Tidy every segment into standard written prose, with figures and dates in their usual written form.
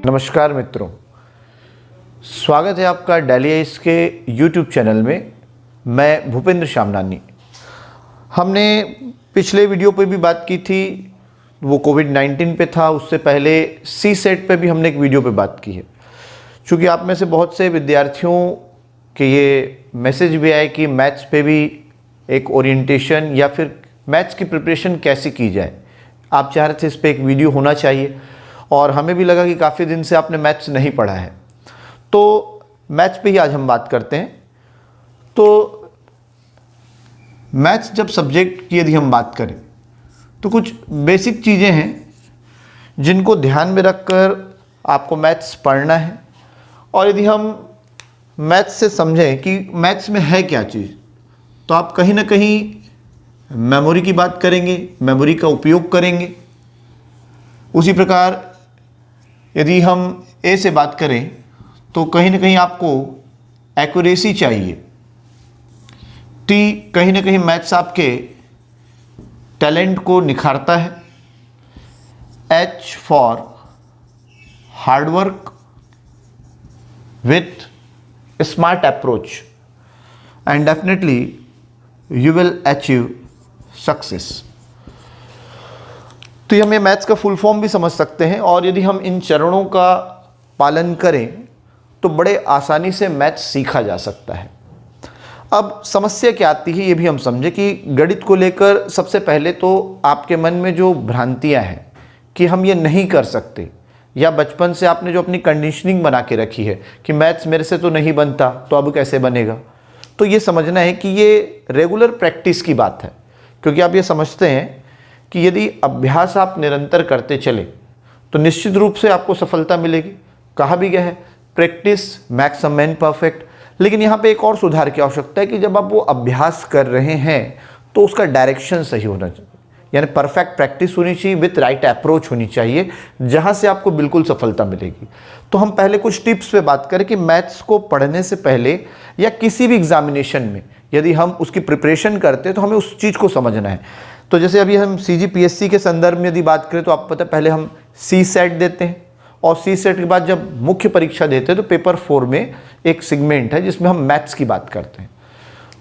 नमस्कार मित्रों, स्वागत है आपका डेली आइस के YouTube चैनल में। मैं भूपेंद्र शामनानी। हमने पिछले वीडियो पे भी बात की थी, वो कोविड-19 पे था। उससे पहले सी सेट पे भी हमने एक वीडियो पे बात की है। चूँकि आप में से बहुत से विद्यार्थियों के ये मैसेज भी आए कि मैथ्स पे भी एक ओरिएंटेशन या फिर मैथ्स की प्रिपरेशन कैसे की जाए, आप चाह रहे थे इस पर एक वीडियो होना चाहिए। और हमें भी लगा कि काफ़ी दिन से आपने मैथ्स नहीं पढ़ा है, तो मैथ्स पे ही आज हम बात करते हैं। तो मैथ्स जब सब्जेक्ट की यदि हम बात करें तो कुछ बेसिक चीज़ें हैं जिनको ध्यान में रखकर आपको मैथ्स पढ़ना है। और यदि हम मैथ्स से समझें कि मैथ्स में है क्या चीज़, तो आप कहीं ना कहीं मेमोरी की बात करेंगे, मेमोरी का उपयोग करेंगे। उसी प्रकार यदि हम ए से बात करें तो कहीं ना कहीं आपको एक्यूरेसी चाहिए। टी कहीं ना कहीं मैथ्स आपके टैलेंट को निखारता है। H for hard work with smart approach and definitely you will achieve success. तो हम ये मैथ्स का फुल फॉर्म भी समझ सकते हैं, और यदि हम इन चरणों का पालन करें तो बड़े आसानी से मैथ्स सीखा जा सकता है। अब समस्या क्या आती है ये भी हम समझें कि गणित को लेकर सबसे पहले तो आपके मन में जो भ्रांतियां हैं कि हम ये नहीं कर सकते, या बचपन से आपने जो अपनी कंडीशनिंग बना के रखी है कि मैथ्स मेरे से तो नहीं बनता तो अब कैसे बनेगा, तो ये समझना है कि ये रेगुलर प्रैक्टिस की बात है। क्योंकि आप ये समझते हैं कि यदि अभ्यास आप निरंतर करते चले तो निश्चित रूप से आपको सफलता मिलेगी। कहा भी गया है practice max a man perfect. लेकिन यहाँ पे एक और सुधार की आवश्यकता है कि जब आप वो अभ्यास कर रहे हैं तो उसका डायरेक्शन सही होना चाहिए, यानी परफेक्ट प्रैक्टिस होनी चाहिए, विथ राइट अप्रोच होनी चाहिए, जहाँ से आपको बिल्कुल सफलता मिलेगी। तो हम पहले कुछ टिप्स पे बात करें कि मैथ्स को पढ़ने से पहले या किसी भी एग्जामिनेशन में यदि हम उसकी प्रिपरेशन करते हैं तो हमें उस चीज़ को समझना है। तो जैसे अभी हम CGPSC के संदर्भ में यदि बात करें तो आपको पता है पहले हम सी सेट देते हैं, और सी सेट के बाद जब मुख्य परीक्षा देते हैं तो पेपर 4 में एक सेगमेंट है जिसमें हम मैथ्स की बात करते हैं।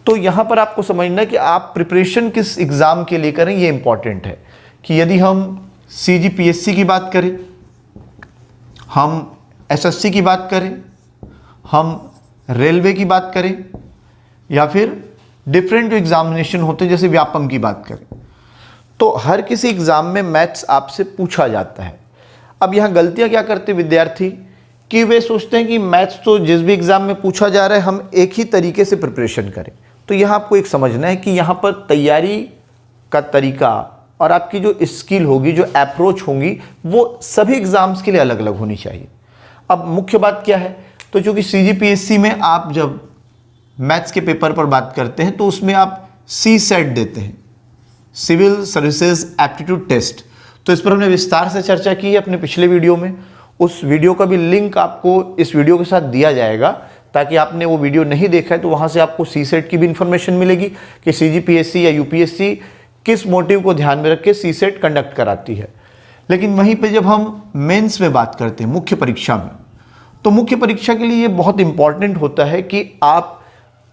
तो यहाँ पर आपको समझना है कि आप प्रिपरेशन किस एग्ज़ाम के लिए करें, ये इंपॉर्टेंट है। कि यदि हम CGPSC की बात करें, हम SSC की बात करें, हम रेलवे की बात करें, या फिर डिफरेंट जो एग्जामिनेशन होते हैं जैसे व्यापम की बात करें, तो हर किसी एग्जाम में मैथ्स आपसे पूछा जाता है। अब यहाँ गलतियाँ क्या करते विद्यार्थी कि वे सोचते हैं कि मैथ्स तो जिस भी एग्जाम में पूछा जा रहा है हम एक ही तरीके से प्रिपरेशन करें। तो यहाँ आपको एक समझना है कि यहाँ पर तैयारी का तरीका और आपकी जो स्किल होगी, जो अप्रोच होंगी, वो सभी एग्जाम्स के लिए अलग अलग होनी चाहिए। अब मुख्य बात क्या है, तो चूँकि CGPSC में आप जब मैथ्स के पेपर पर बात करते हैं तो उसमें आप सी सेट देते हैं, सिविल सर्विसेज एप्टीट्यूड टेस्ट। तो इस पर हमने विस्तार से चर्चा की है अपने पिछले वीडियो में। उस वीडियो का भी लिंक आपको इस वीडियो के साथ दिया जाएगा, ताकि आपने वो वीडियो नहीं देखा है तो वहाँ से आपको सी सेट की भी इंफॉर्मेशन मिलेगी कि CGPSC या UPSC किस मोटिव को ध्यान में रख के सी सेट कंडक्ट कराती है। लेकिन वहीं पर जब हम मेंस में बात करते हैं, मुख्य परीक्षा में, तो मुख्य परीक्षा के लिए ये बहुत इंपॉर्टेंट होता है कि आप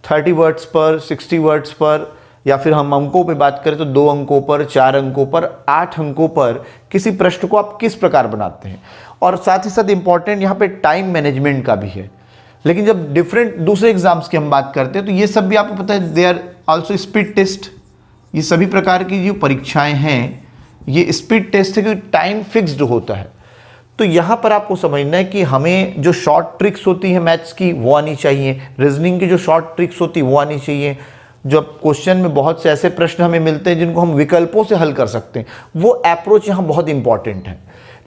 30 वर्ड्स पर, 60 वर्ड्स पर, या फिर हम अंकों पे बात करें तो 2 अंकों पर, 4 अंकों पर, 8 अंकों पर किसी प्रश्न को आप किस प्रकार बनाते हैं। और साथ ही साथ इंपॉर्टेंट यहाँ पे टाइम मैनेजमेंट का भी है। लेकिन जब डिफरेंट दूसरे एग्जाम्स की हम बात करते हैं तो ये सब भी आपको पता है, they are also speed test. ये सभी प्रकार की जो परीक्षाएँ हैं ये स्पीड टेस्ट है, क्योंकि टाइम फिक्स्ड होता है। तो यहाँ पर आपको समझना है कि हमें जो शॉर्ट ट्रिक्स होती है मैथ्स की वो आनी चाहिए, रीजनिंग की जो शॉर्ट ट्रिक्स होती है वो आनी चाहिए। जो क्वेश्चन में बहुत से ऐसे प्रश्न हमें मिलते हैं जिनको हम विकल्पों से हल कर सकते हैं, वो अप्रोच यहाँ बहुत इंपॉर्टेंट है।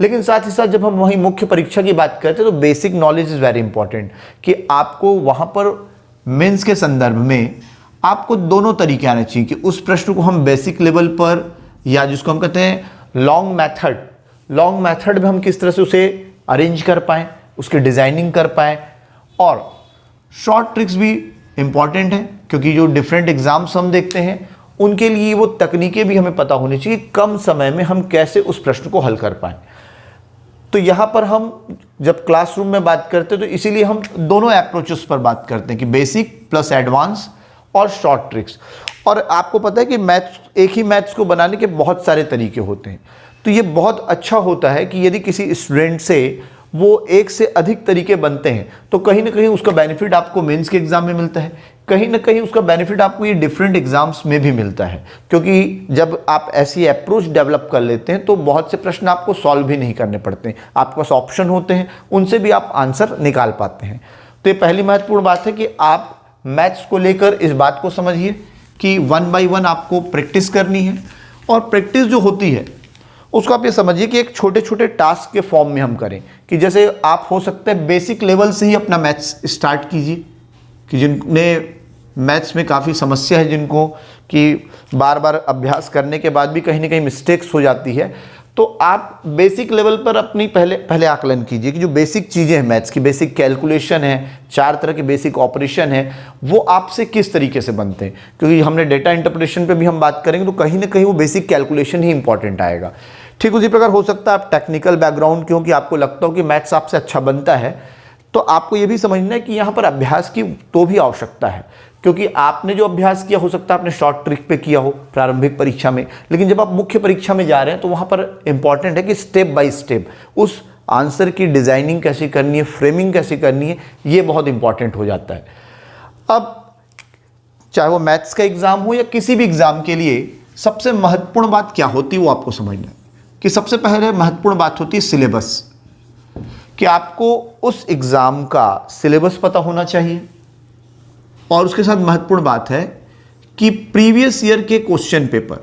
लेकिन साथ ही साथ जब हम वहीं मुख्य परीक्षा की बात करते हैं तो basic knowledge is very important, कि आपको वहाँ पर मेंस के संदर्भ में आपको दोनों तरीके आने चाहिए कि उस प्रश्न को हम बेसिक लेवल पर, या जिसको हम कहते हैं लॉन्ग मेथड में हम किस तरह से उसे अरेंज कर पाएँ, उसकी डिज़ाइनिंग कर पाएँ। और शॉर्ट ट्रिक्स भी इम्पॉर्टेंट है, क्योंकि जो डिफरेंट एग्जाम्स हम देखते हैं उनके लिए वो तकनीकें भी हमें पता होनी चाहिए कम समय में हम कैसे उस प्रश्न को हल कर पाएं। तो यहाँ पर हम जब क्लासरूम में बात करते हैं तो इसीलिए हम दोनों अप्रोचेस पर बात करते हैं कि बेसिक प्लस एडवांस और शॉर्ट ट्रिक्स। और आपको पता है कि मैथ्स, एक ही मैथ्स को बनाने के बहुत सारे तरीके होते हैं। तो ये बहुत अच्छा होता है कि यदि किसी स्टूडेंट से वो एक से अधिक तरीके बनते हैं तो कहीं ना कहीं उसका बेनिफिट आपको मेंस के एग्जाम में मिलता है, कहीं ना कहीं उसका बेनिफिट आपको ये डिफरेंट एग्जाम्स में भी मिलता है। क्योंकि जब आप ऐसी अप्रोच डेवलप कर लेते हैं तो बहुत से प्रश्न आपको सॉल्व भी नहीं करने पड़ते हैं, आपके पास ऑप्शन होते हैं, उनसे भी आप आंसर निकाल पाते हैं। तो ये पहली महत्वपूर्ण बात है कि आप मैथ्स को लेकर इस बात को समझिए कि 1 बाय 1 आपको प्रैक्टिस करनी है। और प्रैक्टिस जो होती है उसको आप ये समझिए कि एक छोटे छोटे टास्क के फॉर्म में हम करें। कि जैसे आप हो सकता है बेसिक लेवल से ही अपना मैथ्स स्टार्ट कीजिए, कि जिनने मैथ्स में काफ़ी समस्या है, जिनको कि बार बार अभ्यास करने के बाद भी कहीं ना कहीं मिस्टेक्स हो जाती है, तो आप बेसिक लेवल पर अपनी पहले आकलन कीजिए कि जो बेसिक चीज़ें हैं मैथ्स की, बेसिक कैलकुलेशन है, 4 तरह के बेसिक ऑपरेशन है, वो आपसे किस तरीके से बनते हैं। क्योंकि हमने डेटा इंटरप्रिटेशन पे भी हम बात करेंगे तो कहीं ना कहीं वो बेसिक कैलकुलेशन ही इंपॉर्टेंट आएगा। ठीक उसी प्रकार हो सकता है आप टेक्निकल बैकग्राउंड क्योंकि आपको लगता हो कि मैथ्स आपसे अच्छा बनता है, तो आपको ये भी समझना है कि यहाँ पर अभ्यास की तो भी आवश्यकता है। क्योंकि आपने जो अभ्यास किया हो सकता है आपने शॉर्ट ट्रिक पे किया हो प्रारंभिक परीक्षा में, लेकिन जब आप मुख्य परीक्षा में जा रहे हैं तो वहाँ पर इंपॉर्टेंट है कि स्टेप बाय स्टेप उस आंसर की डिजाइनिंग कैसे करनी है, फ्रेमिंग कैसे करनी है, ये बहुत इंपॉर्टेंट हो जाता है। अब चाहे वो मैथ्स का एग्जाम हो या किसी भी एग्जाम के लिए सबसे महत्वपूर्ण बात क्या होती है वो आपको समझना है। कि सबसे पहले महत्वपूर्ण बात होती है सिलेबस, कि आपको उस एग्जाम का सिलेबस पता होना चाहिए। और उसके साथ महत्वपूर्ण बात है कि प्रीवियस ईयर के क्वेश्चन पेपर,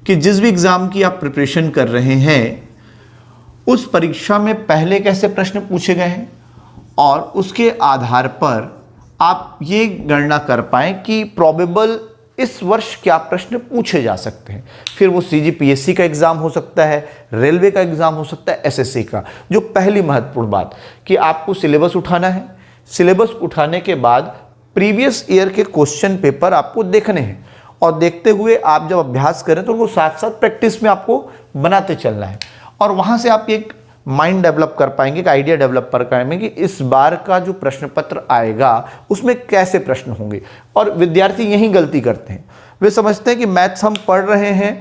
कि जिस भी एग्जाम की आप प्रिपरेशन कर रहे हैं उस परीक्षा में पहले कैसे प्रश्न पूछे गए हैं, और उसके आधार पर आप ये गणना कर पाएं कि प्रोबेबल इस वर्ष क्या प्रश्न पूछे जा सकते हैं। फिर वो CGPSC का एग्जाम हो सकता है, रेलवे का एग्जाम हो सकता है, SSC का। जो पहली महत्वपूर्ण बात कि आपको सिलेबस उठाना है, सिलेबस उठाने के बाद प्रीवियस ईयर के क्वेश्चन पेपर आपको देखने हैं, और देखते हुए आप जब अभ्यास करें तो उनको साथ साथ प्रैक्टिस में आपको बनाते चलना है। और वहाँ से आप एक माइंड डेवलप कर पाएंगे, एक आइडिया डेवलप कर पाएंगे कि इस बार का जो प्रश्न पत्र आएगा उसमें कैसे प्रश्न होंगे। और विद्यार्थी यही गलती करते हैं, वे समझते हैं कि मैथ्स हम पढ़ रहे हैं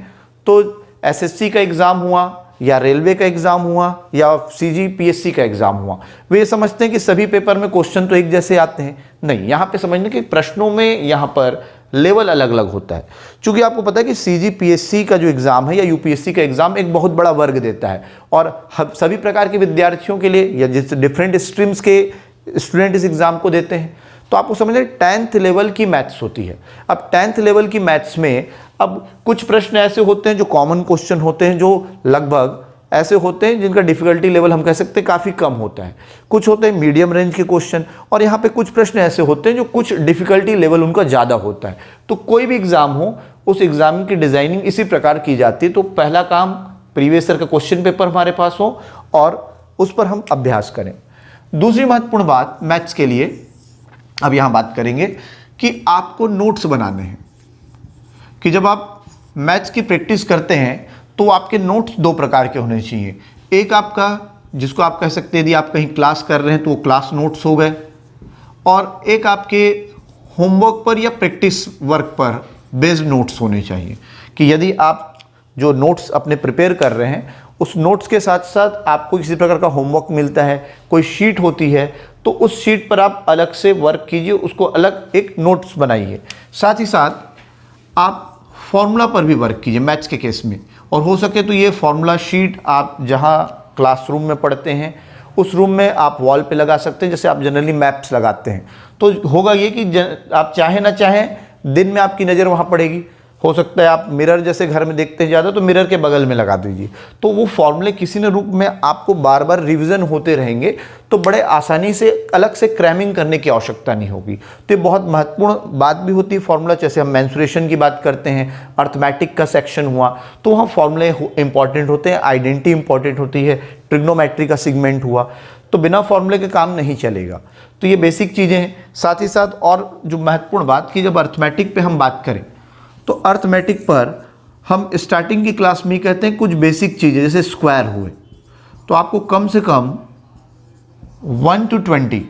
तो SSC का एग्ज़ाम हुआ या रेलवे का एग्ज़ाम हुआ या CGPSC का एग्ज़ाम हुआ, वे समझते हैं कि सभी पेपर में क्वेश्चन तो एक जैसे आते हैं। नहीं, यहाँ पे समझने कि प्रश्नों में यहाँ पर लेवल अलग अलग होता है। चूँकि आपको पता है कि CGPSC का जो एग्ज़ाम है या UPSC का एग्ज़ाम एक बहुत बड़ा वर्ग देता है, और सभी प्रकार के विद्यार्थियों के लिए या जिस डिफरेंट स्ट्रीम्स के स्टूडेंट इस एग्ज़ाम को देते हैं। तो आपको समझना 10th लेवल की मैथ्स होती है। अब 10th लेवल की मैथ्स में अब कुछ प्रश्न ऐसे होते हैं जो कॉमन क्वेश्चन होते हैं, जो लगभग ऐसे होते हैं जिनका डिफिकल्टी लेवल हम कह सकते हैं काफ़ी कम होता है। कुछ होते हैं मीडियम रेंज के क्वेश्चन, और यहाँ पे कुछ प्रश्न ऐसे होते हैं जो कुछ डिफिकल्टी लेवल उनका ज़्यादा होता है। तो कोई भी एग्ज़ाम हो उस एग्ज़ाम की डिज़ाइनिंग इसी प्रकार की जाती है। तो पहला काम प्रीवियस ईयर का क्वेश्चन पेपर हमारे पास हो और उस पर हम अभ्यास करें। दूसरी महत्वपूर्ण बात मैथ्स के लिए अब यहाँ बात करेंगे कि आपको नोट्स बनाने हैं। कि जब आप मैथ्स की प्रैक्टिस करते हैं तो आपके नोट्स 2 प्रकार के होने चाहिए। एक आपका जिसको आप कह सकते हैं यदि आप कहीं क्लास कर रहे हैं तो वो क्लास नोट्स हो गए, और एक आपके होमवर्क पर या प्रैक्टिस वर्क पर बेस्ड नोट्स होने चाहिए। कि यदि आप जो नोट्स अपने प्रिपेयर कर रहे हैं उस नोट्स के साथ साथ आपको किसी प्रकार का होमवर्क मिलता है, कोई शीट होती है, तो उस शीट पर आप अलग से वर्क कीजिए, उसको अलग एक नोट्स बनाइए। साथ ही साथ आप फॉर्मूला पर भी वर्क कीजिए मैथ्स के केस में, और हो सके तो ये फॉर्मूला शीट आप जहाँ क्लासरूम में पढ़ते हैं उस रूम में आप वॉल पे लगा सकते हैं, जैसे आप जनरली मैप्स लगाते हैं। तो होगा ये कि आप चाहे ना चाहें दिन में आपकी नज़र वहाँ पड़ेगी। हो सकता है आप मिरर जैसे घर में देखते हैं ज़्यादा, तो मिरर के बगल में लगा दीजिए, तो वो फॉर्मूले किसी न रूप में आपको बार बार रिवीजन होते रहेंगे, तो बड़े आसानी से अलग से क्रैमिंग करने की आवश्यकता नहीं होगी। तो ये बहुत महत्वपूर्ण बात भी होती है फॉर्मूला। जैसे हम मेंसुरेशन की बात करते हैं, अर्थमेटिक का सेक्शन हुआ तो वहाँ फॉर्मूले इंपॉर्टेंट होते हैं, आइडेंटिटी इंपॉर्टेंट होती है, ट्रिग्नोमेट्री का सेगमेंट हुआ, तो बिना फॉर्मूले के काम नहीं चलेगा। तो ये बेसिक चीज़ें हैं। साथ ही साथ और जो महत्वपूर्ण बात की, जब अर्थमेटिक पे हम बात करें तो अर्थमेटिक पर हम स्टार्टिंग की क्लास में ही कहते हैं कुछ बेसिक चीज़ें जैसे स्क्वायर हुए, तो आपको कम से कम 1 to 20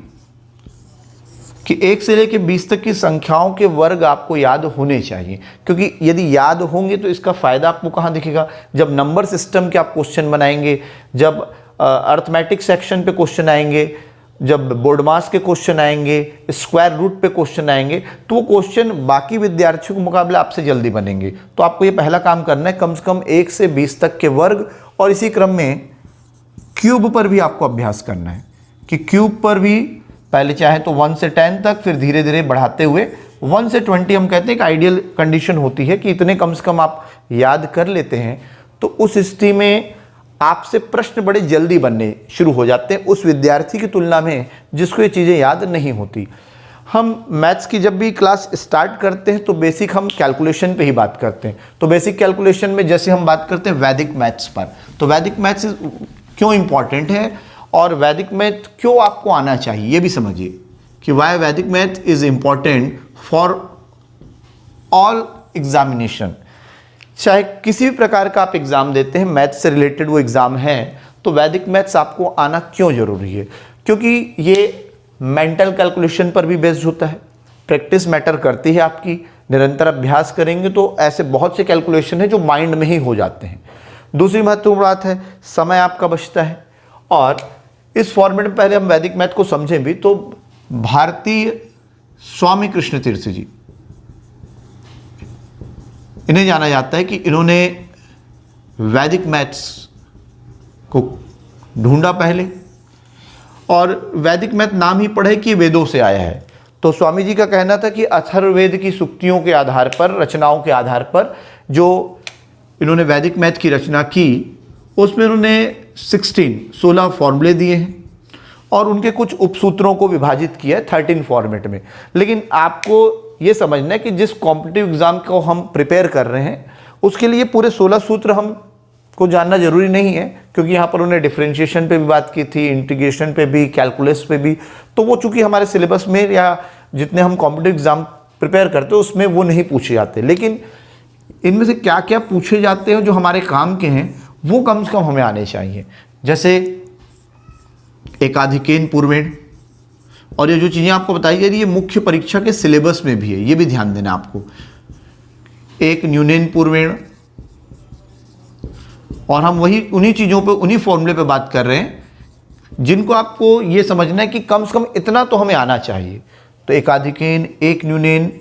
कि 1 से लेकर 20 तक की संख्याओं के वर्ग आपको याद होने चाहिए, क्योंकि यदि याद होंगे तो इसका फ़ायदा आपको कहाँ दिखेगा, जब नंबर सिस्टम के आप क्वेश्चन बनाएंगे, जब अर्थमेटिक सेक्शन पे क्वेश्चन आएंगे, जब बोर्ड मास के क्वेश्चन आएंगे, स्क्वायर रूट पे क्वेश्चन आएंगे, तो वो क्वेश्चन बाकी विद्यार्थियों के मुकाबले आपसे जल्दी बनेंगे। तो आपको ये पहला काम करना है, कम से कम 1 से 20 तक के वर्ग, और इसी क्रम में क्यूब पर भी आपको अभ्यास करना है कि क्यूब पर भी पहले चाहे तो 1 से 10 तक, फिर धीरे धीरे बढ़ाते हुए 1 से 20 हम कहते हैं एक आइडियल कंडीशन होती है कि इतने कम से कम आप याद कर लेते हैं, तो उस स्थिति में आपसे प्रश्न बड़े जल्दी बनने शुरू हो जाते हैं उस विद्यार्थी की तुलना में जिसको ये चीज़ें याद नहीं होती। हम मैथ्स की जब भी क्लास स्टार्ट करते हैं तो बेसिक हम कैलकुलेशन पे ही बात करते हैं। तो बेसिक कैलकुलेशन में जैसे हम बात करते हैं वैदिक मैथ्स पर, तो वैदिक मैथ्स क्यों इंपॉर्टेंट है और वैदिक मैथ क्यों आपको आना चाहिए, ये भी समझिए कि वाई वैदिक math is important for all examination. चाहे किसी भी प्रकार का आप एग्ज़ाम देते हैं, मैथ्स से रिलेटेड वो एग्ज़ाम है, तो वैदिक मैथ्स आपको आना क्यों ज़रूरी है, क्योंकि ये मेंटल कैलकुलेशन पर भी बेस्ड होता है। प्रैक्टिस मैटर करती है आपकी, निरंतर अभ्यास करेंगे तो ऐसे बहुत से कैलकुलेशन है जो माइंड में ही हो जाते हैं। दूसरी महत्वपूर्ण बात है, समय आपका बचता है। और इस फॉर्मेट में पहले हम वैदिक मैथ को समझें भी तो भारतीय स्वामी कृष्ण तीर्थ जी, इन्हें जाना जाता है कि इन्होंने वैदिक मैथ्स को ढूंढा पहले, और वैदिक मैथ नाम ही पढ़े कि वेदों से आया है। तो स्वामी जी का कहना था कि अथर्ववेद की सूक्तियों के आधार पर, रचनाओं के आधार पर जो इन्होंने वैदिक मैथ की रचना की, उसमें उन्होंने 16 फॉर्मूले दिए हैं और उनके कुछ उपसूत्रों को विभाजित किया है 13 फॉर्मेट में। लेकिन आपको ये समझना है कि जिस कॉम्पिटिटिव एग्जाम को हम प्रिपेयर कर रहे हैं उसके लिए पूरे 16 सूत्र हम को जानना जरूरी नहीं है, क्योंकि यहाँ पर उन्होंने डिफरेंशिएशन पे भी बात की थी, इंटीग्रेशन पे भी, कैलकुलस पे भी। तो वो चूंकि हमारे सिलेबस में या जितने हम कॉम्पिटिटिव एग्जाम प्रिपेयर करते हैं उसमें वो नहीं पूछे जाते, लेकिन इनमें से क्या क्या पूछे जाते हैं जो हमारे काम के हैं वो कम से कम हमें आने चाहिए। जैसे एकाधिकेन पूर्वेण, और ये जो चीज़ें आपको बताई जा रही है मुख्य परीक्षा के सिलेबस में भी है, ये भी ध्यान देना आपको। एक न्यूनेन पूर्वेण, और हम वही उन्हीं चीज़ों पे, उन्हीं फॉर्मूले पे बात कर रहे हैं जिनको आपको ये समझना है कि कम से कम इतना तो हमें आना चाहिए। तो एकाधिकेन, एक न्यूनेन,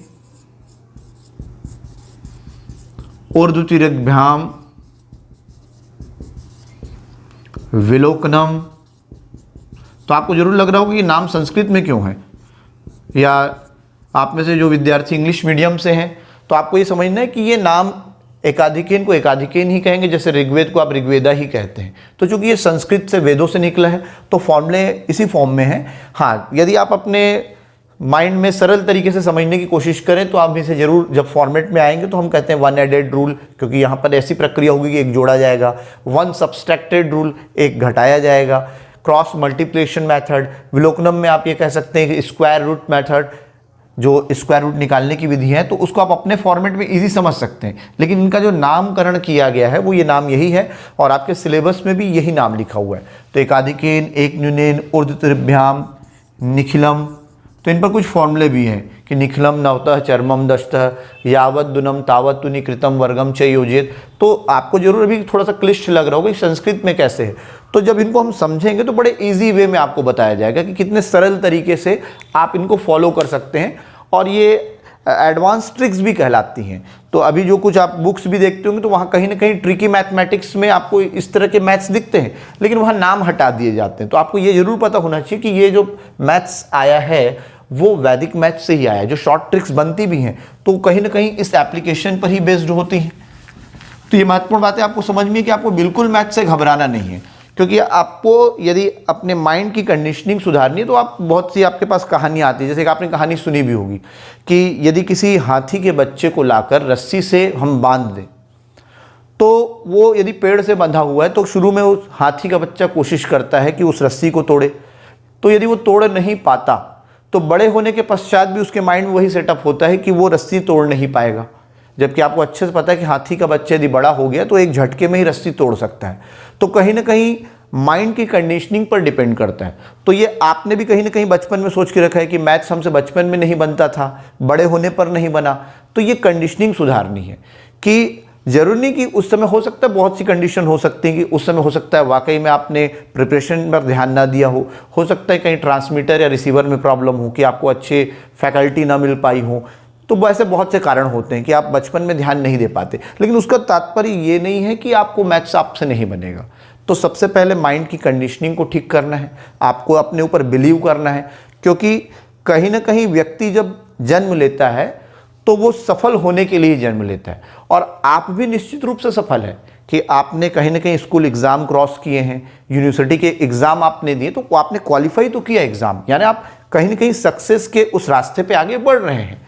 ऊर्ध्वतिर्यग्भ्याम, विलोकनम। तो आपको जरूर लग रहा होगा कि नाम संस्कृत में क्यों है, या आप में से जो विद्यार्थी इंग्लिश मीडियम से हैं तो आपको ये समझना है कि ये नाम एकाधिकेन को एकाधिकेन ही कहेंगे, जैसे ऋग्वेद को आप ऋग्वेदा ही कहते हैं। तो चूंकि ये संस्कृत से, वेदों से निकला है तो फॉर्मूले इसी फॉर्म में है। हाँ, यदि आप अपने माइंड में सरल तरीके से समझने की कोशिश करें तो आप इसे जरूर, जब फॉर्मेट में आएंगे तो हम कहते हैं 1 एडेड रूल, क्योंकि यहाँ पर ऐसी प्रक्रिया होगी कि एक जोड़ा जाएगा। 1 सब्सट्रैक्टेड रूल, एक घटाया जाएगा। क्रॉस मल्टीप्लिकेशन मेथड, विलोकनम में आप ये कह सकते हैं कि स्क्वायर रूट मेथड, जो स्क्वायर रूट निकालने की विधि है, तो उसको आप अपने फॉर्मेट में इजी समझ सकते हैं। लेकिन इनका जो नामकरण किया गया है वो ये नाम यही है, और आपके सिलेबस में भी यही नाम लिखा हुआ है। तो एकाधिकेन, एक न्यूनेन, ऊर्ध्वतिर्यग्भ्याम, निखिलम। तो इन पर कुछ फॉर्मूले भी हैं कि निखिलम नवतः चर्मम दशतः यावत दुनम तावत तुनि कृतम वर्गम च योजित। तो आपको जरूर अभी थोड़ा सा क्लिष्ट लग रहा होगा कि संस्कृत में कैसे है, तो जब इनको हम समझेंगे तो बड़े इजी वे में आपको बताया जाएगा कि कितने सरल तरीके से आप इनको फॉलो कर सकते हैं, और ये एडवांस ट्रिक्स भी कहलाती हैं। तो अभी जो कुछ आप बुक्स भी देखते होंगे तो वहाँ कहीं ना कहीं ट्रिकी मैथमेटिक्स में आपको इस तरह के मैथ्स दिखते हैं, लेकिन वहाँ नाम हटा दिए जाते हैं। तो आपको ये जरूर पता होना चाहिए कि ये जो मैथ्स आया है वो वैदिक मैथ से ही आया है। जो शॉर्ट ट्रिक्स बनती भी हैं तो कहीं ना कहीं इस एप्लीकेशन पर ही बेस्ड होती हैं। तो ये महत्वपूर्ण बात है आपको समझ में कि आपको बिल्कुल मैथ से घबराना नहीं है, क्योंकि आपको यदि अपने माइंड की कंडीशनिंग सुधारनी है तो आप बहुत सी आपके पास कहानियाँ आती है। जैसे कि आपने कहानी सुनी भी होगी कि यदि किसी हाथी के बच्चे को लाकर रस्सी से हम बांध दें तो वो यदि पेड़ से बंधा हुआ है तो शुरू में उस हाथी का बच्चा कोशिश करता है कि उस रस्सी को तोड़े, तो यदि वो तोड़ नहीं पाता तो बड़े होने के पश्चात भी उसके माइंड में वही सेटअप होता है कि वो रस्सी तोड़ नहीं पाएगा, जबकि आपको अच्छे से पता है कि हाथी का बच्चा यदि बड़ा हो गया तो एक झटके में ही रस्सी तोड़ सकता है। तो कहीं ना कहीं माइंड की कंडीशनिंग पर डिपेंड करता है। तो ये आपने भी कहीं ना कहीं बचपन में सोच के रखा है कि मैथ्स हमसे बचपन में नहीं बनता था, बड़े होने पर नहीं बना, तो ये कंडीशनिंग सुधारनी है कि जरूरी नहीं कि उस समय, हो सकता है बहुत सी कंडीशन हो सकती है कि उस समय हो सकता है वाकई में आपने प्रिपरेशन पर ध्यान ना दिया हो सकता है कहीं ट्रांसमीटर या रिसीवर में प्रॉब्लम हो कि आपको अच्छे फैकल्टी ना मिल पाई हो, तो वैसे बहुत से कारण होते हैं कि आप बचपन में ध्यान नहीं दे पाते। लेकिन उसका तात्पर्य ये नहीं है कि आपको मैथ्स आपसे नहीं बनेगा। तो सबसे पहले माइंड की कंडीशनिंग को ठीक करना है, आपको अपने ऊपर बिलीव करना है, क्योंकि कहीं ना कहीं व्यक्ति जब जन्म लेता है तो वो सफल होने के लिए जन्म लेता है। और आप भी निश्चित रूप से सफल है कि आपने कहीं ना कहीं स्कूल एग्जाम क्रॉस किए हैं, यूनिवर्सिटी के एग्जाम आपने दिए, तो आपने क्वालिफाई तो किया एग्जाम, यानी आप कहीं ना कहीं सक्सेस के उस रास्ते पे आगे बढ़ रहे हैं।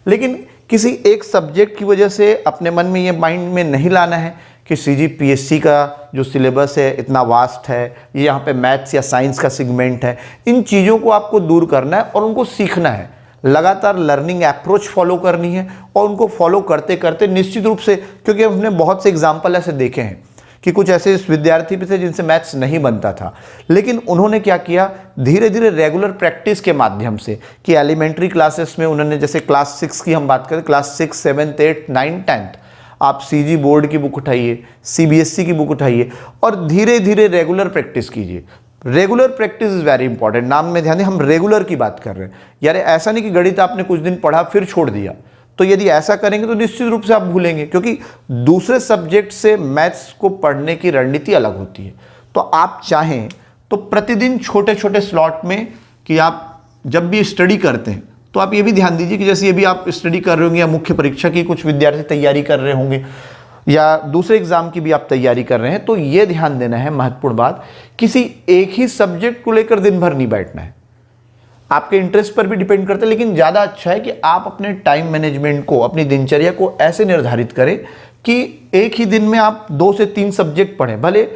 लेकिन किसी एक सब्जेक्ट की वजह से अपने मन में ये माइंड में नहीं लाना है कि CGPSC का जो सिलेबस है इतना वास्ट है, ये यहाँ पे मैथ्स या साइंस का सेगमेंट है। इन चीज़ों को आपको दूर करना है और उनको सीखना है, लगातार लर्निंग अप्रोच फॉलो करनी है और उनको फॉलो करते करते निश्चित रूप से, क्योंकि हमने बहुत से एग्जाम्पल ऐसे देखे हैं कि कुछ ऐसे विद्यार्थी भी थे जिनसे मैथ्स नहीं बनता था, लेकिन उन्होंने क्या किया, धीरे धीरे रेगुलर प्रैक्टिस के माध्यम से, कि एलिमेंट्री क्लासेस में उन्होंने, जैसे क्लास 6 की हम बात करें, क्लास 6, 7, 8, 9, 10, आप CG बोर्ड की बुक उठाइए, CBSE की बुक उठाइए और धीरे धीरे रेगुलर प्रैक्टिस कीजिए। Regular practice is very important. नाम में ध्यान दें, हम रेगुलर की बात कर रहे हैं, यार ऐसा नहीं कि गणित आपने कुछ दिन पढ़ा फिर छोड़ दिया। तो यदि ऐसा करेंगे तो निश्चित रूप से आप भूलेंगे, क्योंकि दूसरे सब्जेक्ट से मैथ्स को पढ़ने की रणनीति अलग होती है। तो आप चाहें तो प्रतिदिन छोटे छोटे स्लॉट में, कि आप जब भी स्टडी करते हैं तो आप ये भी ध्यान दीजिए कि जैसे अभी आप स्टडी कर रहे होंगे या मुख्य परीक्षा की कुछ विद्यार्थी तैयारी कर रहे होंगे या दूसरे एग्जाम की भी आप तैयारी कर रहे हैं, तो ये ध्यान देना है, महत्वपूर्ण बात, किसी एक ही सब्जेक्ट को लेकर दिन भर नहीं बैठना है। आपके इंटरेस्ट पर भी डिपेंड करता है, लेकिन ज़्यादा अच्छा है कि आप अपने टाइम मैनेजमेंट को, अपनी दिनचर्या को ऐसे निर्धारित करें कि एक ही दिन में आप 2 से 3 सब्जेक्ट पढ़ें। भले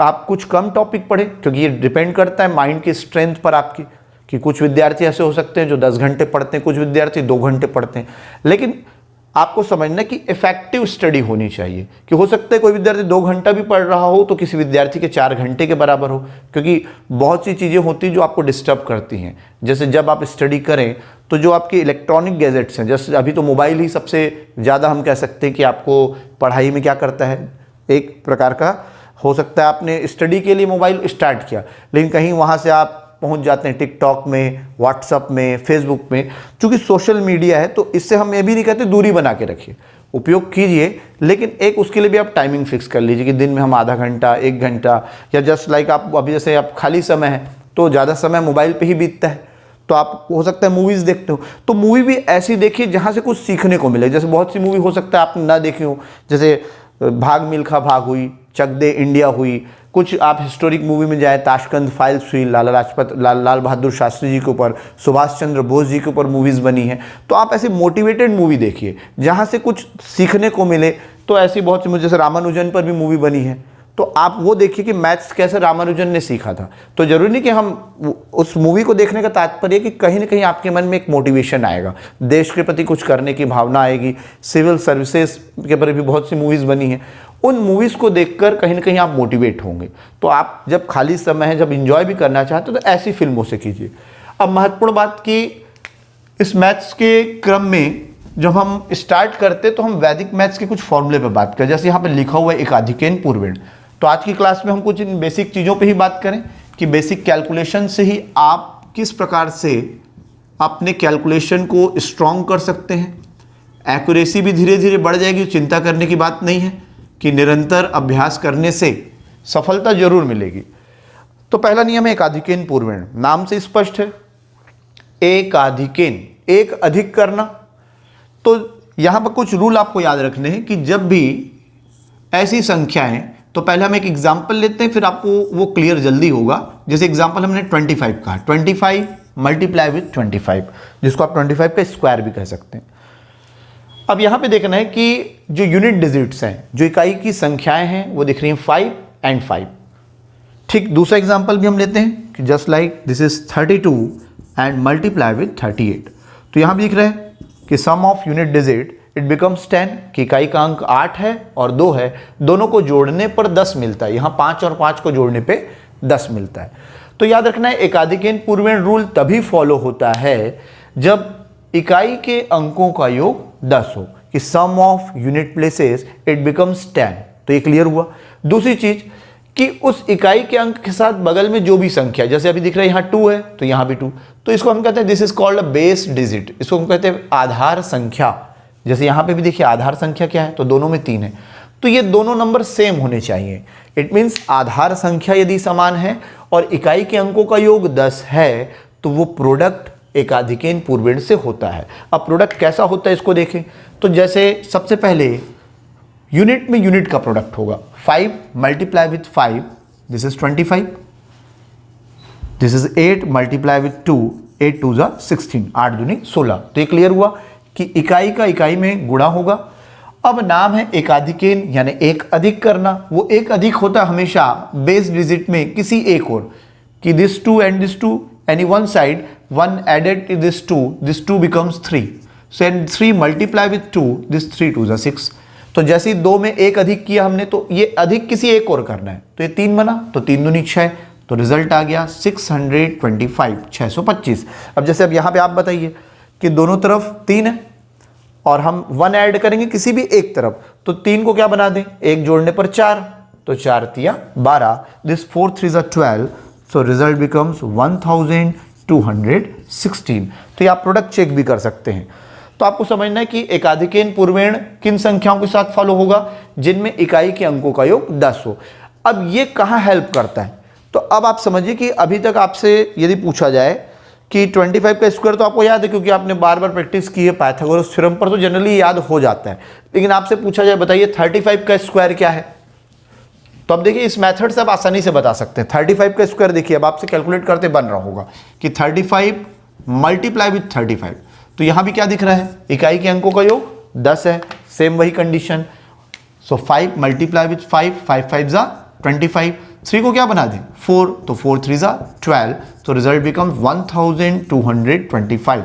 आप कुछ कम टॉपिक पढ़ें, क्योंकि ये डिपेंड करता है माइंड की स्ट्रेंथ पर आपकी, कि कुछ विद्यार्थी ऐसे हो सकते हैं जो 10 घंटे पढ़ते हैं, कुछ विद्यार्थी 2 घंटे पढ़ते हैं। लेकिन आपको समझना कि इफेक्टिव स्टडी होनी चाहिए, कि हो सकता है कोई विद्यार्थी 2 घंटा भी पढ़ रहा हो तो किसी विद्यार्थी के 4 घंटे के बराबर हो, क्योंकि बहुत सी चीज़ें होती हैं जो आपको डिस्टर्ब करती हैं। जैसे जब आप स्टडी करें तो जो आपके इलेक्ट्रॉनिक गैजेट्स हैं, जैसे अभी तो मोबाइल ही सबसे ज़्यादा हम कह सकते हैं कि आपको पढ़ाई में क्या करता है, एक प्रकार का हो सकता है आपने स्टडी के लिए मोबाइल स्टार्ट किया, लेकिन कहीं वहाँ से आप पहुंच जाते हैं टिकटॉक में, व्हाट्सएप में, फेसबुक में। चूंकि सोशल मीडिया है तो इससे हम ये भी नहीं कहते दूरी बना के रखिए, उपयोग कीजिए, लेकिन एक उसके लिए भी आप टाइमिंग फिक्स कर लीजिए कि दिन में हम आधा घंटा, 1 घंटा, या जस्ट लाइक आप अभी जैसे आप खाली समय है तो ज़्यादा समय मोबाइल पे ही बीतता है, तो आप हो सकता है मूवीज़ देखते हो, तो मूवी भी ऐसी देखिए जहाँ से कुछ सीखने को मिले। जैसे बहुत सी मूवी हो सकता है आपने ना देखी हो, जैसे भाग मिल्खा भाग हुई, चक दे इंडिया हुई, कुछ आप हिस्टोरिक मूवी में जाए, ताशकंद फाइल्स हुई, लाल बहादुर शास्त्री जी के ऊपर, सुभाष चंद्र बोस जी के ऊपर मूवीज़ बनी हैं, तो आप ऐसी मोटिवेटेड मूवी देखिए जहाँ से कुछ सीखने को मिले। तो ऐसी बहुत सी, जैसे रामानुजन पर भी मूवी बनी है, तो आप वो देखिए कि मैथ्स कैसे रामानुजन ने सीखा था। तो जरूरी नहीं कि हम उस मूवी को देखने का तात्पर्य कि कहीं ना कहीं आपके मन में एक मोटिवेशन आएगा, देश के प्रति कुछ करने की भावना आएगी। सिविल सर्विसेज के पर भी बहुत सी मूवीज़ बनी हैं, उन मूवीज़ को देखकर कहीं ना कहीं आप मोटिवेट होंगे। तो आप जब खाली समय है, जब इंजॉय भी करना चाहते हो, तो ऐसी फिल्मों से कीजिए। अब महत्वपूर्ण बात कि इस मैथ्स के क्रम में जब हम स्टार्ट करते तो हम वैदिक मैथ्स के कुछ फॉर्मूले पे बात करें। जैसे यहाँ पे लिखा हुआ है एकाधिकेन पूर्वेण, तो आज की क्लास में हम कुछ इन बेसिक चीज़ों पे ही बात करें कि बेसिक कैलकुलेशन से ही आप किस प्रकार से अपने कैलकुलेशन को स्ट्रॉन्ग कर सकते हैं। एक्यूरेसी भी धीरे धीरे बढ़ जाएगी, चिंता करने की बात नहीं है कि निरंतर अभ्यास करने से सफलता जरूर मिलेगी। तो पहला नियम है एकाधिकेन पूर्वेण, नाम से स्पष्ट है, एकाधिकेन, एक अधिक करना। तो यहां पर कुछ रूल आपको याद रखने हैं कि जब भी ऐसी संख्याएं, तो पहले हम एक एग्जाम्पल लेते हैं, फिर आपको वो क्लियर जल्दी होगा। जैसे एग्जाम्पल हमने 25 कहा, 25 मल्टीप्लाई विथ 25, जिसको आप 25 का स्क्वायर भी कह सकते हैं। अब यहां पे देखना है कि जो यूनिट डिजिट्स हैं, जो इकाई की संख्याएं हैं, वो दिख रही हैं 5 and 5। ठीक, दूसरा एग्जाम्पल भी हम लेते हैं कि just like this is 32 and multiply with 38। तो यहां भी दिख रहा है कि sum of unit digit it becomes 10, कि इकाई का अंक 8 है और 2 है, दोनों को जोड़ने पर 10 मिलता है। यहाँ 5 और 5 को जोड़ने पे 10 मिलता है। तो याद रखना है एकाधिकेन पूर्वेण रूल तभी फॉलो होता है जब इकाई के अंकों का योग 10 हो, कि sum of unit places it becomes 10। तो ये क्लियर हुआ। दूसरी चीज कि उस इकाई के अंक के साथ बगल में जो भी संख्या, जैसे अभी दिख रहा है यहाँ 2 है तो यहाँ भी 2, तो इसको हम कहते हैं this is called a base digit, इसको हम कहते हैं आधार संख्या। जैसे यहाँ पे भी देखिए आधार संख्या क्या है, तो दोनों में 3 है, तो ये दोनों नंबर सेम होने चाहिए। इट मीन्स आधार संख्या यदि समान है और इकाई के अंकों का योग 10 है तो वो प्रोडक्ट एकाधिकेन पूर्वेण से होता है। अब प्रोडक्ट कैसा होता है इसको देखें, तो जैसे सबसे पहले यूनिट में यूनिट का प्रोडक्ट होगा, 5 multiply with 5 this is 25, this is 8 multiply with 2 8 2 जा 16, 8 दूनी 16। तो ये क्लियर हुआ कि इकाई का इकाई में गुणा होगा। अब नाम है एकाधिकेन, यानी एक अधिक करना। वो एक अधिक होता है हमेशा बेस डिजिट में किसी एक और, कि this 2 and this 2 any one side, 1 added to this 2 becomes 3, so and 3 multiply with 2 this 3 2 जा 6। तो जैसे ही 2 में एक अधिक किया हमने, तो ये अधिक किसी एक और करना है, तो ये 3 बना, तो 3 दूनी 6, तो रिजल्ट आ गया 625, 625। अब जैसे अब यहाँ पे आप बताइए कि दोनों तरफ 3 है और हम 1 ऐड करेंगे किसी भी एक तरफ, तो 3 को क्या बना दें, एक जोड़ने पर 4, तो 4 तिया 12, दिस 4 3 जा 12, सो रिजल्ट बिकम्स 1216। तो ये आप प्रोडक्ट चेक भी कर सकते हैं। तो आपको समझना है कि एकाधिकेन पूर्वेण किन संख्याओं के साथ फॉलो होगा, जिनमें इकाई के अंकों का योग 10 हो। अब ये कहाँ हेल्प करता है, तो अब आप समझिए कि अभी तक आपसे यदि पूछा जाए कि 25 का स्क्वायर, तो आपको याद है क्योंकि आपने बार बार प्रैक्टिस की है पाइथागोरस थ्योरम पर, तो जनरली याद हो जाता है। लेकिन आपसे पूछा जाए बताइए 35 का स्क्वायर क्या है, तो अब देखिए इस मेथड से आप आसानी से बता सकते हैं। 35 का स्क्वायर देखिए अब आपसे कैलकुलेट करते बन रहा होगा कि 35 मल्टीप्लाई विथ 35, तो यहां भी क्या दिख रहा है, इकाई के अंकों का योग 10 है, सेम वही कंडीशन। सो 5 मल्टीप्लाई विथ 5, 5 5 जा 25, 3 को क्या बना दें 4, तो 4 3 जा 12, तो रिजल्ट बिकम्स 1225।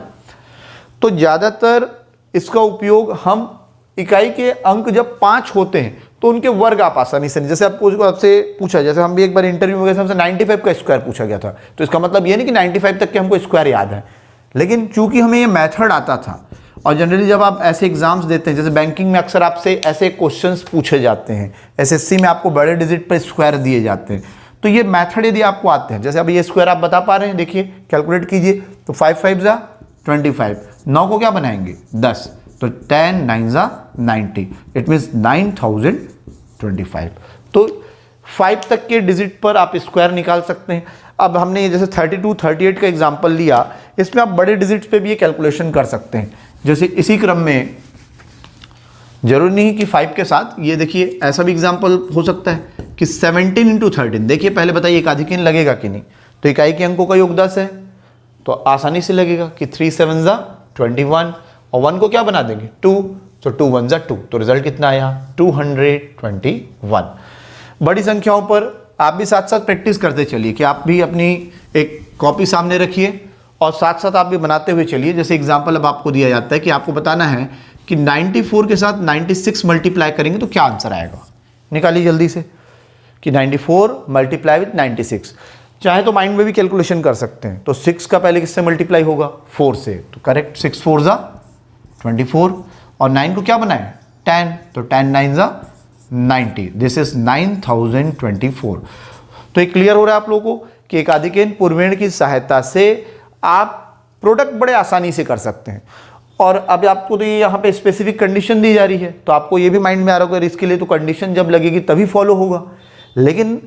तो ज़्यादातर इसका उपयोग हम इकाई के अंक जब 5 होते हैं तो उनके वर्ग आप आसानी से, जैसे आपसे पूछा, जैसे हम भी एक बार इंटरव्यू में गए थे, हमसे 95 का स्क्वायर पूछा गया था, तो इसका मतलब ये नहीं कि 95 तक के हमको स्क्वायर याद है, लेकिन चूंकि हमें ये मेथड आता था, और जनरली जब आप ऐसे एग्जाम्स देते हैं, जैसे बैंकिंग में अक्सर आपसे ऐसे क्वेश्चंस पूछे जाते हैं, एसएससी में आपको बड़े डिजिट पर स्क्वायर दिए जाते हैं, तो ये मेथड यदि आपको आते हैं, जैसे अब ये स्क्वायर आप बता पा रहे हैं, देखिए कैलकुलेट कीजिए, तो 5 5 जा 25, 9 को क्या बनाएंगे 10, तो 10 9 जा 90, इट मीन्स 9025। तो 5 तक के डिजिट पर आप स्क्वायर निकाल सकते हैं। अब हमने जैसे 32 38 का एग्जाम्पल लिया, इसमें आप बड़े डिजिट्स पे भी ये कैलकुलेशन कर सकते हैं। जैसे इसी क्रम में जरूरी नहीं कि 5 के साथ, ये देखिए ऐसा भी एग्जाम्पल हो सकता है कि 17 इंटू 13, देखिए पहले बताइए एकाधिकेन लगेगा कि नहीं, तो इकाई के अंकों का योग 10 है, तो आसानी से लगेगा कि 3 7 जा 21, और 1 को क्या बना देंगे 2, तो 2 1 जा 2, तो रिजल्ट कितना आया 221। बड़ी संख्याओं पर आप भी साथ साथ प्रैक्टिस करते चलिए, कि आप भी अपनी एक कॉपी सामने रखिए और साथ साथ आप भी बनाते हुए चलिए। जैसे एग्जाम्पल अब आपको दिया जाता है कि आपको बताना है कि 94 के साथ 96 मल्टीप्लाई करेंगे तो क्या आंसर आएगा, निकालिए जल्दी से कि 94 मल्टीप्लाई विथ 96। चाहे तो माइंड में भी कैलकुलेशन कर सकते हैं, तो 6 का पहले किससे मल्टीप्लाई होगा 4 से, तो करेक्ट 6 4 जा 24, और 9 को क्या बनाए 10, तो 10 9 जा 90, दिस इज 9024। तो ये क्लियर हो रहा है आप लोगों को कि एकाधिकेन पूर्वेण की सहायता से आप प्रोडक्ट बड़े आसानी से कर सकते हैं। और अब आपको तो ये यहाँ पे स्पेसिफिक कंडीशन दी जा रही है, तो आपको ये भी माइंड में आ रहा होगा इसके लिए तो कंडीशन जब लगेगी तभी फॉलो होगा। लेकिन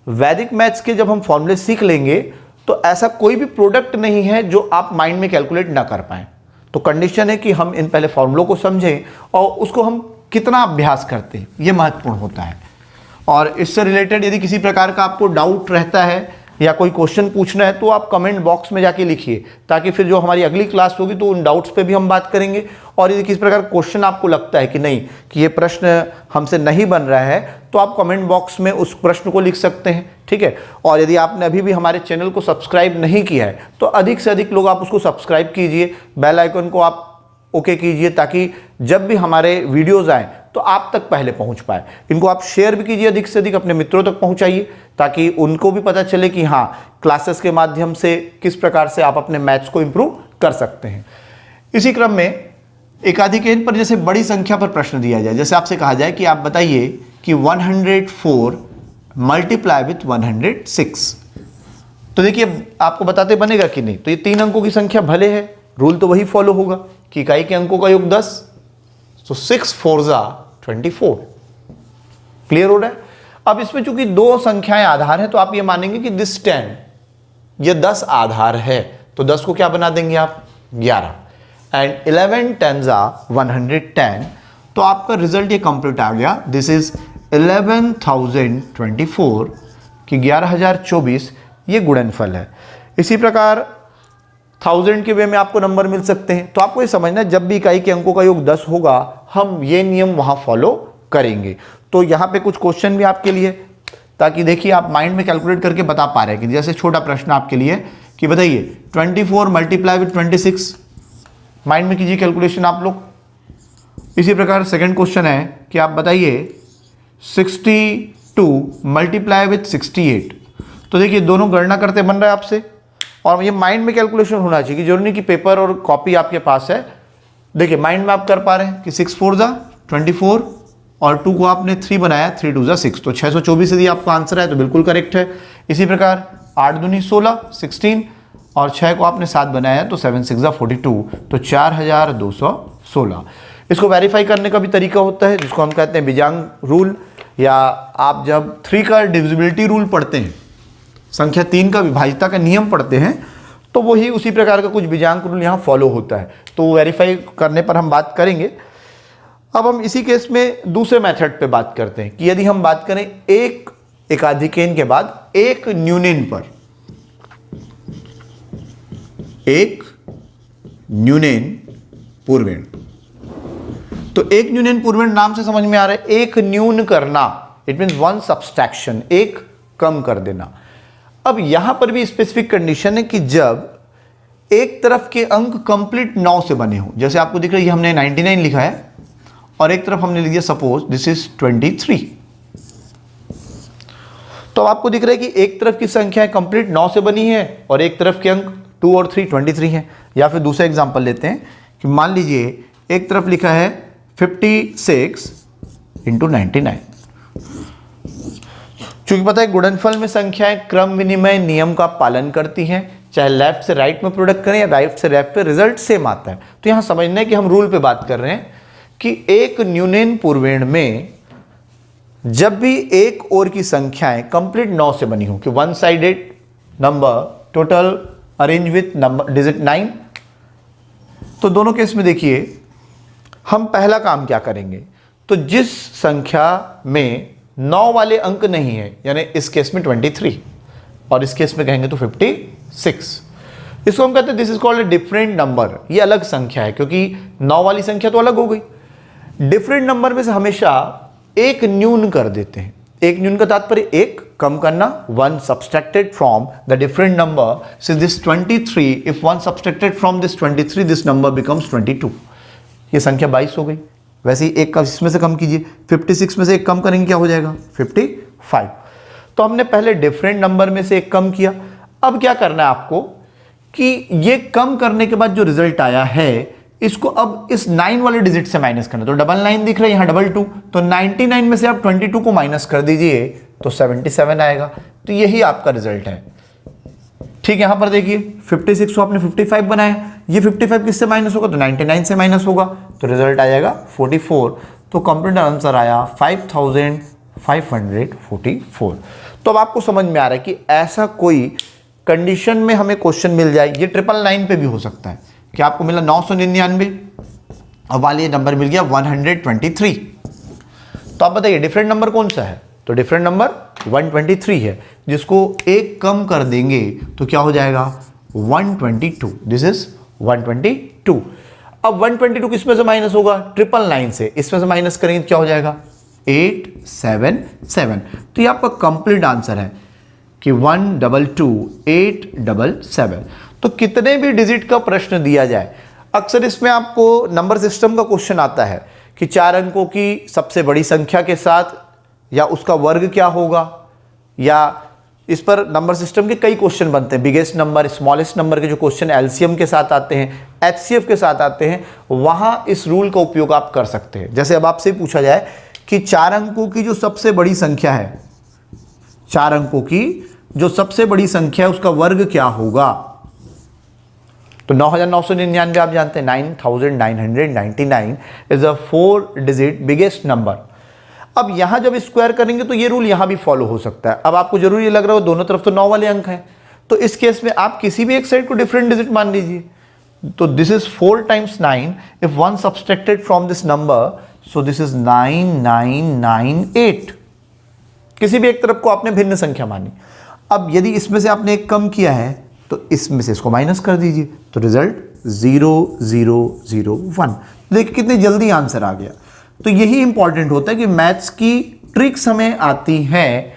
वैदिक मैथ्स के जब हम फॉर्मूले सीख लेंगे तो ऐसा कोई भी प्रोडक्ट नहीं है जो आप माइंड में कैलकुलेट ना कर पाएं। तो कंडीशन है कि हम इन पहले फॉर्मूलों को समझें और उसको हम कितना अभ्यास करते हैं, ये महत्वपूर्ण होता है। और इससे रिलेटेड यदि किसी प्रकार का आपको डाउट रहता है या कोई क्वेश्चन पूछना है तो आप कमेंट बॉक्स में जाके लिखिए, ताकि फिर जो हमारी अगली क्लास होगी तो उन डाउट्स पे भी हम बात करेंगे। और यदि किसी प्रकार क्वेश्चन आपको लगता है कि नहीं कि ये प्रश्न हमसे नहीं बन रहा है, तो आप कमेंट बॉक्स में उस प्रश्न को लिख सकते हैं, ठीक है। और यदि आपने अभी भी हमारे चैनल को सब्सक्राइब नहीं किया है तो अधिक से अधिक लोग आप उसको सब्सक्राइब कीजिए, बेल आइकन को आप ओके कीजिए, ताकि जब भी हमारे वीडियोज़ आएँ तो आप तक पहले पहुंच पाए। इनको आप शेयर भी कीजिए, अधिक से अधिक अपने मित्रों तक पहुंचाइए, ताकि उनको भी पता चले कि हाँ, क्लासेस के माध्यम से किस प्रकार से आप अपने मैथ्स को इंप्रूव कर सकते हैं। इसी क्रम में एकाधिक पर जैसे बड़ी संख्या पर प्रश्न दिया जाए, जैसे आपसे कहा जाए कि आप बताइए कि 104 मल्टीप्लाई विथ 106, तो देखिए आपको बताते बनेगा कि नहीं। तो ये 3 अंकों की संख्या भले है, रूल तो वही फॉलो होगा कि इकाई के अंकों का योग 10, तो 6 4 24। क्लियर हो रहा है। अब इसमें चूंकि 2 संख्याएं आधार है, तो आप ये मानेंगे कि दिस 10, ये 10 आधार है, तो 10 को क्या बना देंगे आप 11, एंड 11 10 110, तो आपका रिजल्ट ये कंप्लीट आ गया। दिस इज 11,024 कि 11,024 ये गुणनफल है। इसी प्रकार 1000 के वे में आपको नंबर मिल सकते हैं। तो आपको ये समझना है, जब भी इकाई के अंकों का योग 10 होगा, हम ये नियम वहां फॉलो करेंगे। तो यहां पे कुछ क्वेश्चन भी आपके लिए, ताकि देखिए आप माइंड में कैलकुलेट करके बता पा रहे हैं कि जैसे छोटा प्रश्न आपके लिए कि बताइए 24 मल्टीप्लाई विथ 26, माइंड में कीजिए कैलकुलेशन आप लोग। इसी प्रकार सेकंड क्वेश्चन है कि आप बताइए 62 मल्टीप्लाई विथ 68, तो देखिए दोनों गणना करते बन रहा है आपसे, और ये माइंड में कैलकुलेशन होना चाहिए कि जरूरी नहीं कि पेपर और कॉपी आपके पास है। देखिए माइंड में आप कर पा रहे हैं कि 6 4 24 और 2 को आपने 3 बनाया, 3 2 6, तो 624 यदि आपका आंसर है तो बिल्कुल करेक्ट है। इसी प्रकार 8 दूनी 16 16, और 6 को आपने 7 बनाया तो 7 6 42, तो 4216। इसको वेरीफाई करने का भी तरीका होता है, जिसको हम कहते हैं बीजांग रूल, या आप जब 3 का डिविजिबिलिटी रूल पढ़ते हैं, संख्या 3 का विभाज्यता का नियम पढ़ते हैं, तो वही उसी प्रकार का कुछ बीजांक रूल यहाँ फॉलो होता है। तो वेरीफाई करने पर हम बात करेंगे। अब हम इसी केस में दूसरे मेथड पे बात करते हैं कि यदि हम बात करें एक एकाधिकेन के बाद एक न्यूनेन पर, एक न्यूनेन पूर्वेण, तो एक न्यूनेन पूर्वेण नाम से समझ में आ रहा है एक न्यून करना, इट मीन्स वन सब्सट्रैक्शन, एक कम कर देना। अब यहां पर भी स्पेसिफिक कंडीशन है कि जब एक तरफ के अंक कंप्लीट 9 से बने हो, जैसे आपको दिख रहा है हमने 99 लिखा है और एक तरफ हमने लिख दिया सपोज दिस इज 23, तो आपको दिख रहा है कि एक तरफ की संख्या कंप्लीट 9 से बनी है और एक तरफ के अंक 2 और 3 23 हैं। या फिर दूसरा एग्जांपल लेते हैं कि मान लीजिए एक तरफ लिखा है 56 इंटू 99। चूंकि पता है गुणनफल में संख्याएं क्रम विनिमय नियम का पालन करती हैं, चाहे लेफ्ट से राइट में प्रोडक्ट करें या राइट से लेफ्ट पे, रिजल्ट सेम आता है। तो यहां समझना है कि हम रूल पे बात कर रहे हैं कि एक न्यूनेन पूर्वेण में जब भी एक और की संख्याएं कंप्लीट 9 से बनी हो, कि one sided number total arrange with number digit 9, तो दोनों केस में देखिए हम पहला काम क्या करेंगे, तो जिस संख्या में 9 वाले अंक नहीं है, यानी इस केस में 23 और इस केस में कहेंगे तो 56, इसको हम कहते हैं this is called a different number. ये अलग संख्या है क्योंकि 9 वाली संख्या तो अलग हो गई। डिफरेंट नंबर में से हमेशा एक न्यून कर देते हैं। एक न्यून का तात्पर्य एक कम करना, one subtracted from the different number, so this 23, if one subtracted from this 23, this number becomes 22, ये संख्या 22 हो गई। वैसे ही एक का इसमें से कम कीजिए, 56 में से एक कम करेंगे क्या हो जाएगा 55। तो हमने पहले डिफरेंट नंबर में से एक कम किया। अब क्या करना है आपको कि ये कम करने के बाद जो रिजल्ट आया है इसको अब इस 9 वाले डिजिट से माइनस करना। तो 99 दिख रहा है यहाँ 22, तो 99 में से आप 22 को माइनस कर दीजिए तो 77 आएगा। तो यही आपका रिजल्ट है। ठीक, यहां पर देखिए 56 को आपने 55 बनाया, ये 55 किससे माइनस होगा तो 99 से माइनस होगा, तो रिजल्ट आ जाएगा 44। तो कंप्लीट आंसर आया 5544। तो अब आपको समझ में आ रहा है कि ऐसा कोई कंडीशन में हमें क्वेश्चन मिल जाए, ये 999 पे भी हो सकता है कि आपको मिला 999 और वाले नंबर मिल गया 123। तो आप बताइए डिफरेंट नंबर कौन सा है, तो डिफरेंट नंबर 123 है, जिसको एक कम कर देंगे तो क्या हो जाएगा 122, दिस इज 122। अब 122 किसमें से माइनस होगा 999 से, इसमें से माइनस करेंगे तो क्या हो जाएगा 877। तो ये आपका कंप्लीट आंसर है कि 122877। तो कितने भी डिजिट का प्रश्न दिया जाए, अक्सर इसमें आपको नंबर सिस्टम का क्वेश्चन आता है कि 4 अंकों की सबसे बड़ी संख्या के साथ या उसका वर्ग क्या होगा, या इस पर नंबर सिस्टम के कई क्वेश्चन बनते हैं। बिगेस्ट नंबर, स्मॉलेस्ट नंबर के जो क्वेश्चन एलसीएम के साथ आते हैं, एचसीएफ के साथ आते हैं, वहां इस रूल का उपयोग आप कर सकते हैं। जैसे अब आपसे पूछा जाए कि 4 अंकों की जो सबसे बड़ी संख्या है, 4 अंकों की जो सबसे बड़ी संख्या है उसका वर्ग क्या होगा, तो 9999 आप जानते हैं 9999 is a 4 digit biggest number. अब यहां जब स्क्वायर करेंगे तो ये रूल यहां भी फॉलो हो सकता है। अब आपको जरूर ये लग रहा हो दोनों तरफ तो 9 वाले अंक हैं, तो इस केस में आप किसी भी एक साइड को डिफरेंट डिजिट मान लीजिए। तो this is 4 times 9 if 1 subtracted from this number, so this is 9998। किसी भी एक तरफ को आपने भिन्न संख्या मानी। अब यदि इसमें से आपने एक कम किया है तो इसमें से इसको माइनस कर दीजिए, तो रिजल्ट 0001। देखिए कितनी जल्दी आंसर आ गया। तो यही इंपॉर्टेंट होता है कि मैथ्स की ट्रिक्स हमें आती हैं,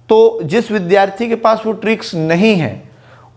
तो जिस विद्यार्थी के पास वो ट्रिक्स नहीं है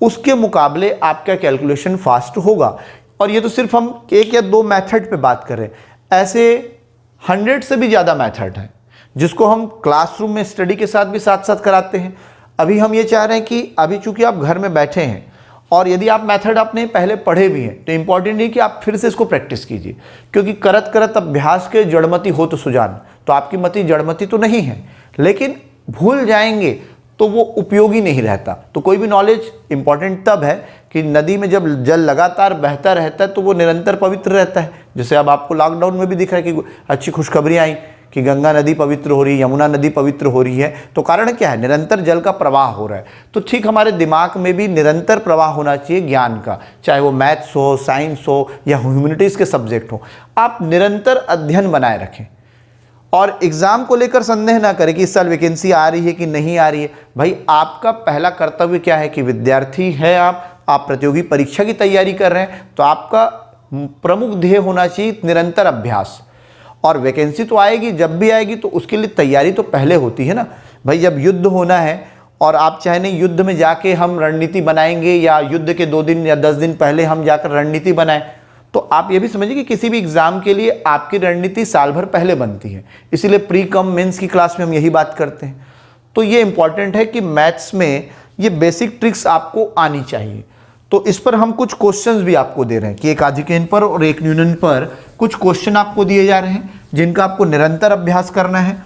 उसके मुकाबले आपका कैलकुलेशन फास्ट होगा। और ये तो सिर्फ हम 1 या 2 मेथड पे बात कर रहे हैं, ऐसे 100 से भी ज़्यादा मेथड हैं जिसको हम क्लासरूम में स्टडी के साथ भी साथ साथ कराते हैं। अभी हम ये चाह रहे हैं कि अभी चूंकि आप घर में बैठे हैं और यदि आप मेथड आपने पहले पढ़े भी हैं तो इंपॉर्टेंट नहीं कि आप फिर से इसको प्रैक्टिस कीजिए, क्योंकि करत करत अभ्यास के जड़मति हो तो सुजान। तो आपकी मति जड़मति तो नहीं है, लेकिन भूल जाएंगे तो वो उपयोगी नहीं रहता। तो कोई भी नॉलेज इंपॉर्टेंट तब है कि नदी में जब जल लगातार बहता रहता है तो वो निरंतर पवित्र रहता है। जैसे अब आपको लॉकडाउन में भी दिख रहा है कि अच्छी खुशखबरी आई कि गंगा नदी पवित्र हो रही है, यमुना नदी पवित्र हो रही है। तो कारण क्या है? निरंतर जल का प्रवाह हो रहा है। तो ठीक हमारे दिमाग में भी निरंतर प्रवाह होना चाहिए ज्ञान का, चाहे वो मैथ्स हो, साइंस हो या ह्यूमैनिटीज़ के सब्जेक्ट हो। आप निरंतर अध्ययन बनाए रखें और एग्जाम को लेकर संदेह ना करें कि इस साल वैकेंसी आ रही है कि नहीं आ रही है। भाई आपका पहला कर्तव्य क्या है कि विद्यार्थी है आप प्रतियोगी परीक्षा की तैयारी कर रहे हैं, तो आपका प्रमुख ध्येय होना चाहिए निरंतर अभ्यास। और वैकेंसी तो आएगी, जब भी आएगी तो उसके लिए तैयारी तो पहले होती है ना भाई। जब युद्ध होना है और आप चाहे नहीं युद्ध में जाके हम रणनीति बनाएंगे या युद्ध के 2 दिन या 10 दिन पहले हम जाकर रणनीति बनाएं, तो आप ये भी समझिए कि किसी भी एग्जाम के लिए आपकी रणनीति साल भर पहले बनती है। इसीलिए प्री कम मेंस की क्लास में हम यही बात करते हैं। तो ये इंपॉर्टेंट है कि मैथ्स में ये बेसिक ट्रिक्स आपको आनी चाहिए। तो इस पर हम कुछ क्वेश्चंस भी आपको दे रहे हैं कि एक आधिकेन पर और एक न्यूनन पर कुछ क्वेश्चन आपको दिए जा रहे हैं जिनका आपको निरंतर अभ्यास करना है,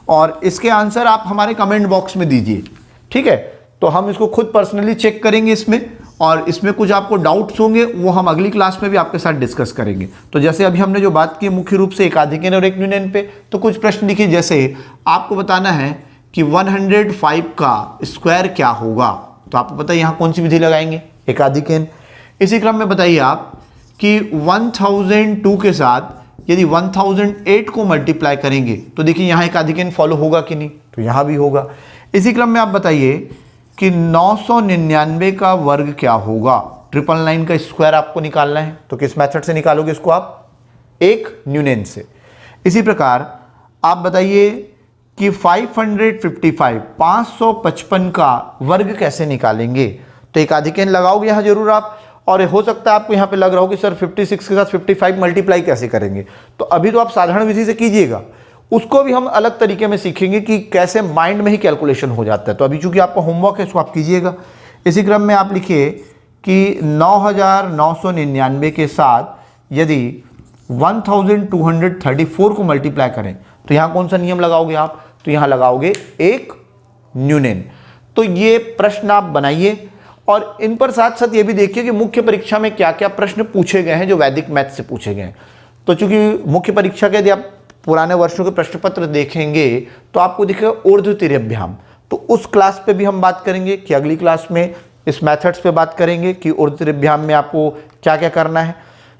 और इसके आंसर आप हमारे कमेंट बॉक्स में दीजिए, ठीक है। तो हम इसको खुद पर्सनली चेक करेंगे इसमें, और इसमें कुछ आपको डाउट्स होंगे वो हम अगली क्लास में भी आपके साथ डिस्कस करेंगे। तो जैसे अभी हमने जो बात की मुख्य रूप से एक आधिकेन और एक न्यूनन पे, तो कुछ प्रश्न लिखिए। जैसे आपको बताना है कि 105 का स्क्वायर क्या होगा, तो आपको पता है यहाँ कौन सी विधि लगाएंगे, एक आधिकेन। इसी क्रम में बताइए आप कि 1002 के साथ यदि 1008 को मल्टीप्लाई करेंगे तो देखिए यहाँ एक आधिकेन फॉलो होगा कि नहीं, तो यहाँ भी होगा। इसी क्रम में आप बताइए कि 999 का वर्ग क्या होगा। 999 का स्क्वायर आपको निकालना है, तो किस मेथड से निकालोगे इसको आप? एक न्यूनन से। इसी प्रकार आप बताइए कि 555 का वर्ग कैसे निकालेंगे, तो एक आधिकेन लगाओगे यहाँ जरूर आप। और हो सकता है आपको यहाँ पे लग रहा हो कि सर 56 के साथ 55 मल्टीप्लाई कैसे करेंगे, तो अभी तो आप साधारण विधि से कीजिएगा, उसको भी हम अलग तरीके में सीखेंगे कि कैसे माइंड में ही कैलकुलेशन हो जाता है। तो अभी चूंकि आपका होमवर्क है इसको आप कीजिएगा। इसी क्रम में आप लिखिए कि 9999 के साथ यदि 1234 को मल्टीप्लाई करें तो यहाँ कौन सा नियम लगाओगे आप? तो यहाँ लगाओगे एक न्यूनन। तो ये प्रश्न आप बनाइए और इन पर साथ साथ ये भी देखिए कि मुख्य परीक्षा में क्या क्या प्रश्न पूछे गए हैं जो वैदिक मैथ से पूछे गए हैं। तो चूंकि मुख्य परीक्षा के यदि आप पुराने वर्षों के प्रश्न पत्र देखेंगे तो आपको दिखेगा ऊर्ध्व तिर्यभ्याम, तो उस क्लास पे भी हम बात करेंगे कि अगली क्लास में इस मेथड्स पे बात करेंगे कि ऊर्ध्व तिर्यभ्याम में आपको क्या क्या करना है,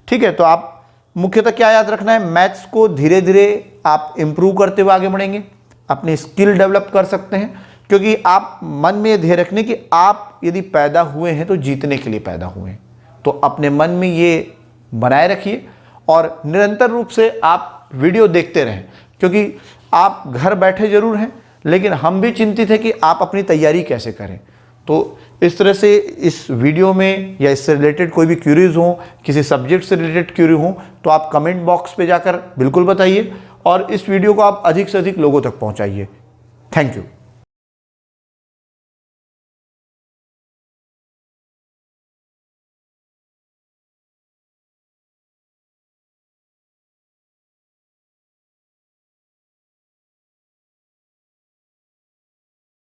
ठीक है। तो आप मुख्यतः क्या याद रखना है, मैथ्स को धीरे धीरे आप इम्प्रूव करते हुए आगे बढ़ेंगे, अपनी स्किल डेवलप कर सकते हैं, क्योंकि आप मन में ये ध्येय रखने कि आप यदि पैदा हुए हैं तो जीतने के लिए पैदा हुए हैं। तो अपने मन में ये बनाए रखिए और निरंतर रूप से आप वीडियो देखते रहें, क्योंकि आप घर बैठे जरूर हैं लेकिन हम भी चिंतित हैं कि आप अपनी तैयारी कैसे करें। तो इस तरह से इस वीडियो में या इससे रिलेटेड कोई भी क्यूरीज हो, किसी सब्जेक्ट से रिलेटेड क्यूरी हो, तो आप कमेंट बॉक्स पे जाकर बिल्कुल बताइए और इस वीडियो को आप अधिक से अधिक लोगों तक पहुंचाइए। Thank you.